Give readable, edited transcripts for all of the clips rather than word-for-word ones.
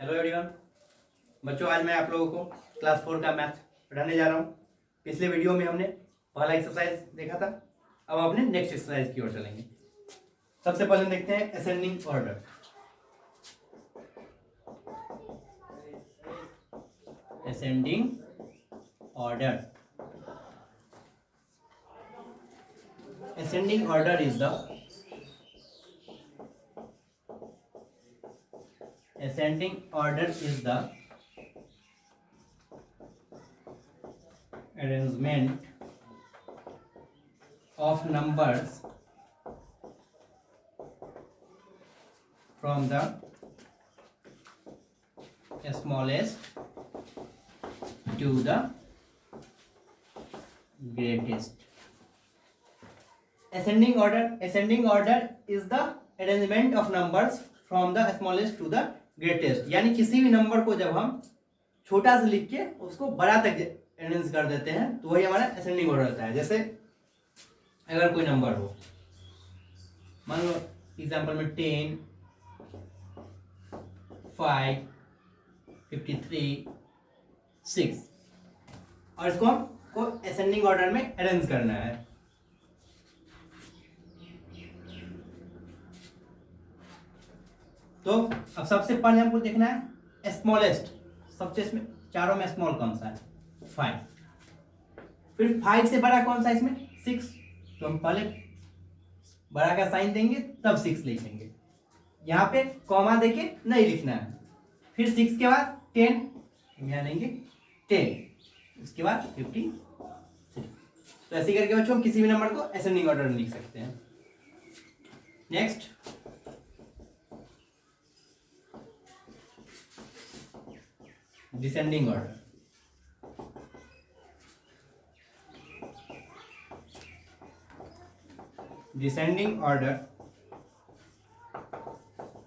Hello everyone बच्चों, आज मैं आप लोगों को क्लास 4 का मैथ पढ़ाने जा रहा हूँ। पिछले वीडियो में हमने पहला एक्सरसाइज देखा था। अब अपने नेक्स्ट एक्सरसाइज की ओर चलेंगे। सबसे पहले देखते हैं ascending order. Ascending order, ascending order is the arrangement of numbers from the smallest to the greatest. Ascending order is the arrangement of numbers from the smallest to the greatest. यानी किसी भी number को जब हम छोटा से लिख के उसको बड़ा तक अरेंज कर देते हैं तो वही हमारा असेंडिंग ऑर्डर होता है। जैसे अगर कोई नंबर हो, मान लो एग्जांपल में 10, 5, 53, 6 और इसको हमको असेंडिंग ऑर्डर में अरेंज करना है। तो अब सबसे पहले हमको देखना है स्मॉलेस्ट, सबसे इसमें चारों में स्मॉल कौन सा है? 5। फिर 5 से बड़ा कौन सा इसमें? 6। तो हम पहले बड़ा का साइन देंगे तब 6 लिखेंगे। यहाँ पे कॉमा देके नहीं लिखना है। फिर 6 के बाद 10, यहाँ लेंगे 10, उसके बाद 53। तो ऐसे करके बच्चों हम किसी भी नंबर को असेंडिंग ऑर्डर में लिख सकते हैं। Next descending order. Descending order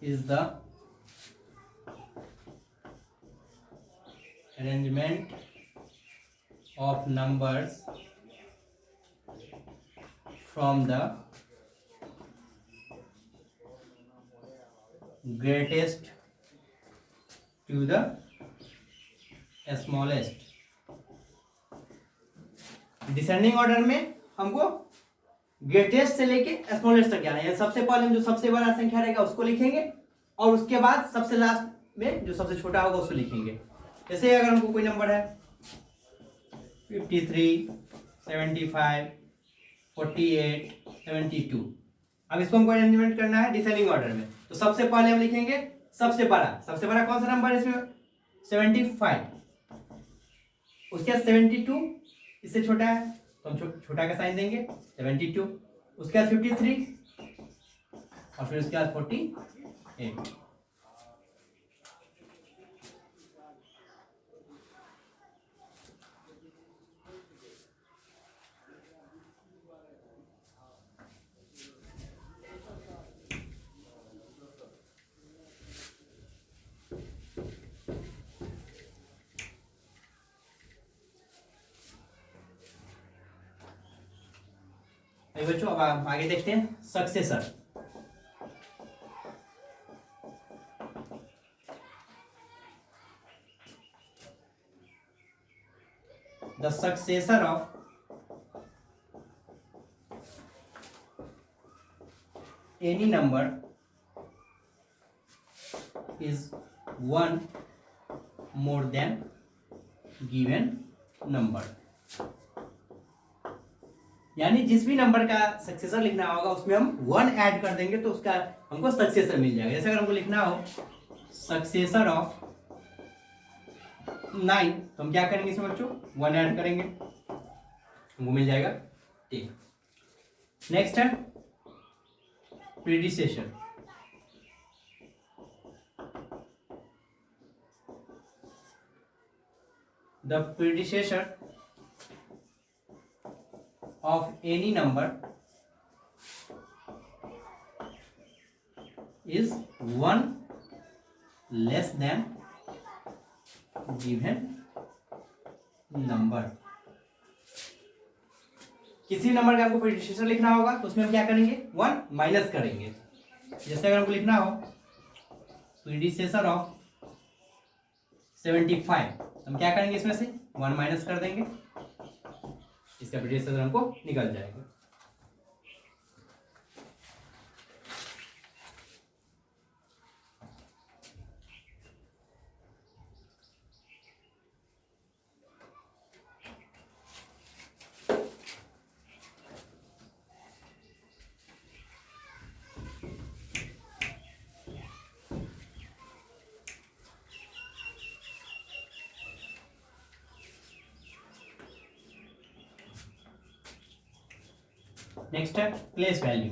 is the arrangement of numbers from the greatest to the smallest. Descending order में हमको ग्रेटेस्ट से लेके स्मॉलेस्ट तक जाना है। सबसे पहले हम जो सबसे बड़ा संख्या रहेगा उसको लिखेंगे और उसके बाद सबसे लास्ट में जो सबसे छोटा होगा उसको लिखेंगे। जैसे अगर हमको कोई नंबर है 53, 75, 48, 72, अब इसको हमको अरेंजमेंट करना है डिसेंडिंग ऑर्डर में। तो सबसे पहले हम लिखेंगे सबसे बड़ा कौन सा नंबर है इसमें? 75। उसके बाद 72 इससे छोटा है तो हम छोटा का साइन देंगे 72। उसके बाद 53 और फिर उसके बाद 48। बच्चों अब आप आगे देखते हैं successor. The successor of any number is 1 more than given number. यानी जिस भी नंबर का सक्सेसर लिखना होगा उसमें हम 1 ऐड कर देंगे तो उसका हमको सक्सेसर मिल जाएगा। जैसे अगर हमको लिखना हो सक्सेसर ऑफ 9 तो हम क्या करेंगे इसमें बच्चों? 1 ऐड करेंगे, हमको मिल जाएगा 10। नेक्स्ट है predecessor. The predecessor of any number is 1 less than given number। किसी नंबर का हमको प्रीडिसेसर लिखना होगा तो उसमें हम क्या करेंगे? 1 माइनस करेंगे। जैसे अगर हमको लिखना हो प्रीडिसेसर ऑफ 75। हम क्या करेंगे, इसमें से 1 माइनस कर देंगे, इसका ब्रिटिश हमको निकल जाएगा। नेक्स्ट है place value.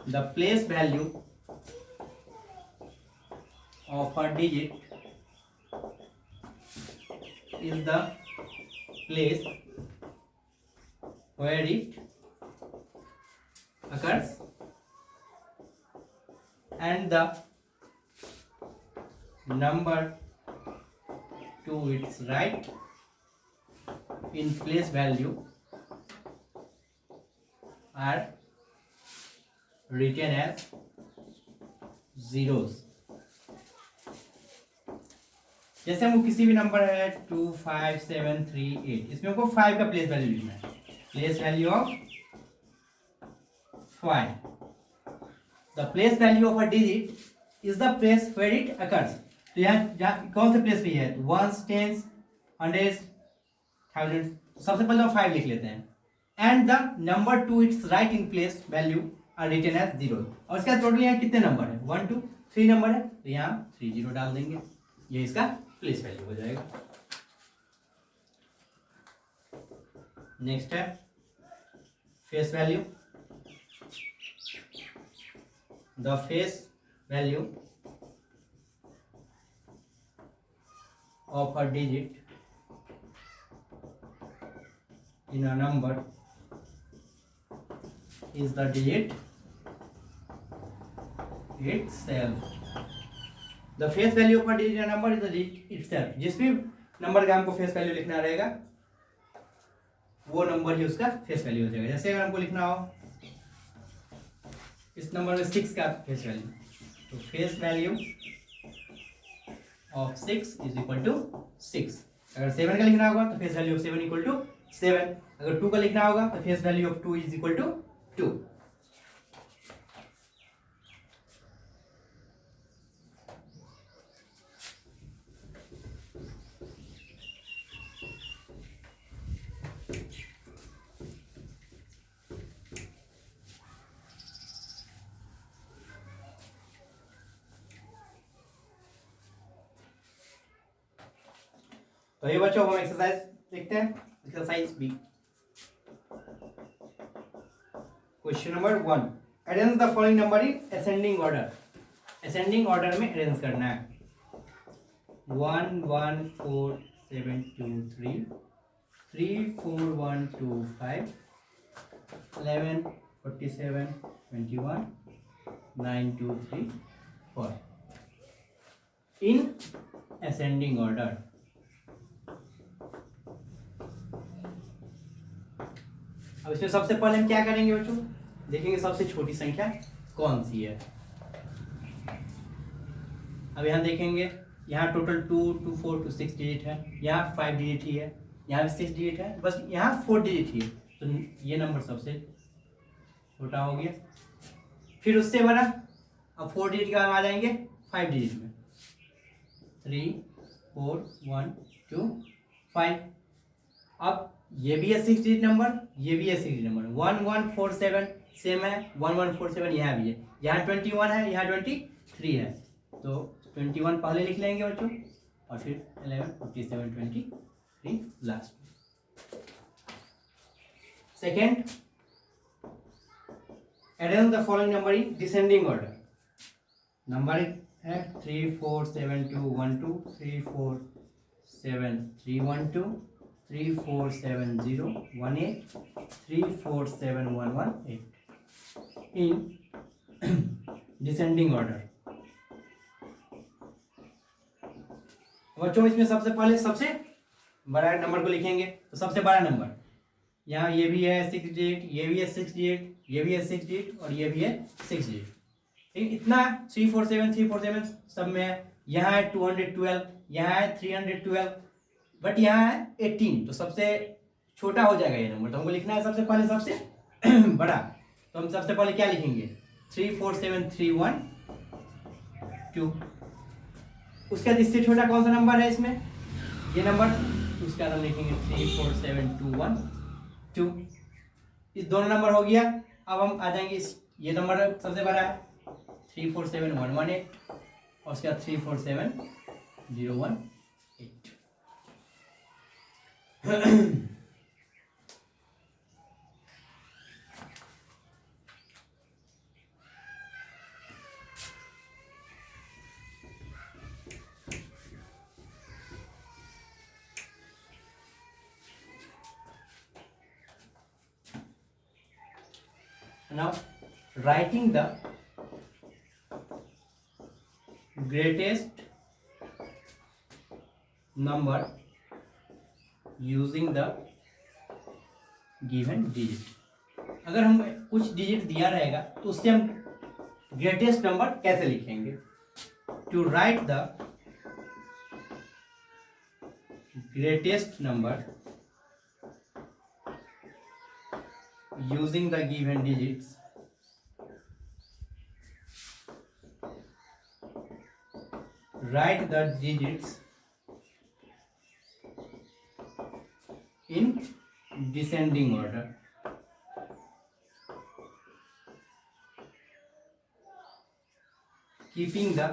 The place value of a digit is the place where it occurs and the number to its right in place value are written as zeros। जैसे हमको किसी भी नंबर है 2 5 7 3 8, इसमें हमको 5 का प्लेस वैल्यू लिखना है, place value of 5। The place value of a digit is the place where it occurs. तो यहाँ कौन से प्लेस पे है, वंस, टेंस, हंड्रेड्स, थाउजेंड्स। सबसे पहले हम 5 लिख लेते हैं। And the number to its right in place value are written as 0। और इसका टोटल यहाँ कितने नंबर है, 1 2 3 नंबर है, तो यहाँ 3 0 डाल देंगे, ये इसका प्लेस वैल्यू हो जाएगा। नेक्स्ट है face value. The face value of a digit in a number is the digit itself। The face value of a digit number is the digit itself. जिस भी नंबर का हमको फेस वैल्यू लिखना रहेगा वो नंबर ही उसका face value हो जाएगा। जैसे अगर हमको लिखना हो इस नंबर में 6 का फेस वैल्यू, तो face value of 6 is equal to 6। अगर 7 का लिखना होगा तो face value of 7 equal to 7। अगर 2 का लिखना होगा तो face value of 2 is equal to 2। तो ये बच्चों हम एक्सरसाइज देखते हैं, exercise B. Question number 1, arrange the following number in ascending order. Ascending order में अरेंज करना है। 1 1 4 7 2 3 3 4 1 2 5 11 47 21 9 2 3 4 इन असेंडिंग ऑर्डर। अब इसमें सबसे पहले हम क्या करेंगे बच्चों, देखेंगे सबसे छोटी संख्या कौन सी है। अब यहाँ देखेंगे, यहाँ टोटल 2 2 4 2 6 डिजिट है, यहाँ 5 डिजिट ही है, यहाँ भी 6 डिजिट है, बस यहाँ 4 डिजिट ही है, तो ये नंबर सबसे छोटा हो गया। फिर उससे बड़ा, अब 4 डिजिट का आ जाएंगे 5 डिजिट में, 3 4 1 2 5। अब ये भी है 6 डिजिट नंबर, ये भी है 6 डिजिट नंबर। 1 1 4 7 सेम है, 1 1 4 7 यहाँ भी है, यहाँ 21 है, यहाँ 23 है, तो 21 पहले लिख लेंगे बच्चों, और फिर 11 57 23 last. Second, arrange the following number in descending order. Number है 3 4 7 2 1 2 3 4 7 3 1 2 3 4 7 0 1 8 3 4 7 1 1 8 in descending order। बच्चों इसमें सबसे पहले सबसे बड़ा नंबर को लिखेंगे, तो सबसे बड़ा नंबर यहाँ ये भी है 6 डिजिट, ये भी है 6 डिजिट, ये भी है 6 डिजिट और ये भी है 6 डिजिट। ठीक, इतना 347 सब में है। यहाँ है 212, यहाँ है 312, बट यहाँ है 18, तो सबसे छोटा हो जाएगा ये नंबर। तो हमको लिखना है सबसे पहले सबसे बड़ा। तो हम सबसे पहले क्या लिखेंगे, 34731 उसके बाद इससे छोटा कौन सा नंबर है इसमें, ये नंबर। उसके बाद हम लिखेंगे 34721 इस दोनों नंबर हो गया। अब हम आ जाएंगे इस, ये नंबर सबसे बड़ा है 347118 और उसके बाद 347018 Now writing the greatest number using the given digit। अगर हम कुछ डिजिट दिया रहेगा तो उससे हम ग्रेटेस्ट नंबर कैसे लिखेंगे। To write the greatest number using the given digits, write the digits in descending order। keeping the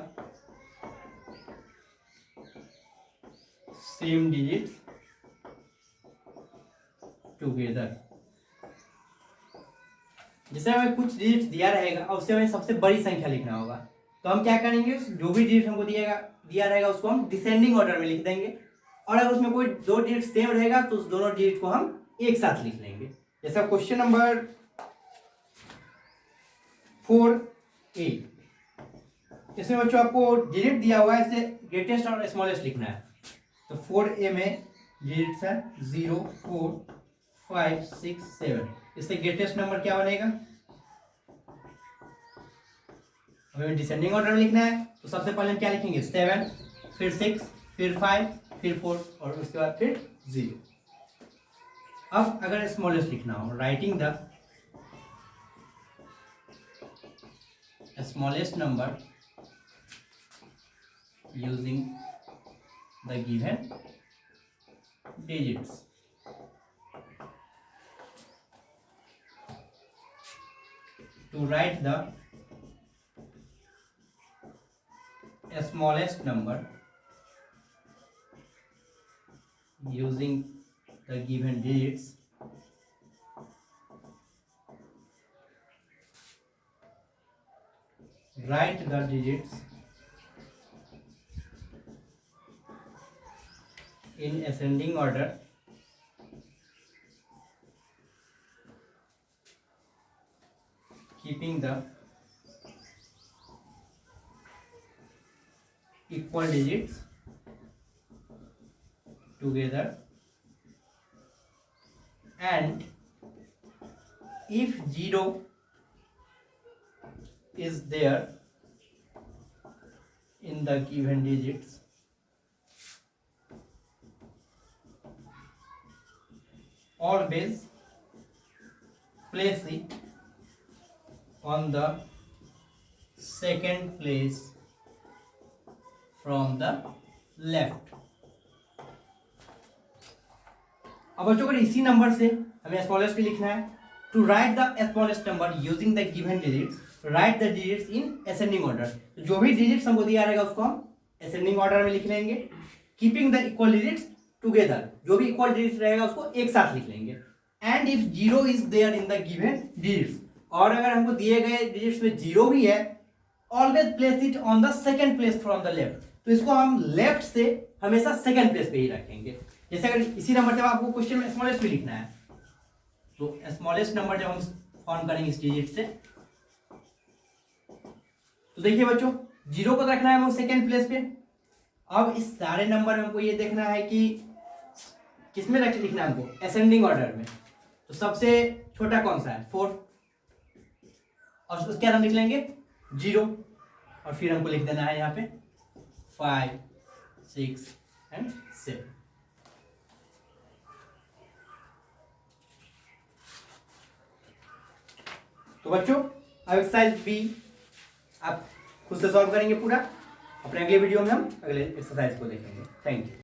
same digits together। जैसे हमें कुछ डिजिट दिया रहेगा और उससे हमें सबसे बड़ी संख्या लिखना होगा, तो हम क्या करेंगे, जो भी डिजिट हमको दिया रहेगा उसको हम डिसेंडिंग ऑर्डर में लिख देंगे। और अगर उसमें कोई दो डिजिट सेम रहेगा तो उस दोनों डिजिट को हम एक साथ लिख लेंगे। जैसे क्वेश्चन नंबर 4A, इसमें बच्चों आपको डिजिट दिया हुआ है, इससे ग्रेटेस्ट और स्मॉलेस्ट लिखना है। तो 4A में डिजिट्स है 0 4 5 6 7, इससे ग्रेटेस्ट नंबर क्या बनेगा, हमें डिसेंडिंग ऑर्डर में लिखना है। तो सबसे पहले हम क्या लिखेंगे, 7, फिर 6, फिर 5, फिर 4 और उसके बाद फिर 0। अब अगर स्मॉलेस्ट लिखना हो, writing the smallest number using the given digits. To write the smallest number using the given digits, write the digits in ascending order, keeping the equal digits together, and if 0 is there in the given digits, always place it on the second place from the left। अब बच्चों को इसी number से हमें smallest भी लिखना है। To write the smallest number using the given digits, write the digits in ascending order. तो जो भी डिजिट्स हमको दिया रहेगा उसको हम असेंडिंग ऑर्डर में लिख लेंगे। Keeping the equal digits together, जो भी इक्वल डिजिट्स रहेगा उसको एक साथ लिख लेंगे। And if 0 is there in the given digits, और अगर हमको दिए गए डिजिट्स में 0 भी है, always place it on the second place from the left. तो इसको हम लेफ्ट से हमेशा सेकंड प्लेस पे ही रखेंगे। जैसे अगर इसी नंबर जब आपको क्वेश्चन में स्मॉलेस्ट भी लिखना है, तो स्मॉलेस्ट नंबर जब हम फॉर्म करेंगे इस डिजिट से, तो देखिए बच्चों 0 को रखना है हमको सेकंड प्लेस पे। अब इस सारे नंबर हमको ये देखना है कि किसमें लिखना है हमको, असेंडिंग ऑर्डर में। तो सबसे छोटा कौन सा है, 4, और उसके बाद हम लिख लेंगे 0 और फिर हमको लिख देना है यहाँ पे 5 6 एंड 7। तो बच्चों अब एक्सरसाइज बी आप खुद से सॉल्व करेंगे पूरा। अपने अगले वीडियो में हम अगले एक्सरसाइज को देखेंगे। Thank you.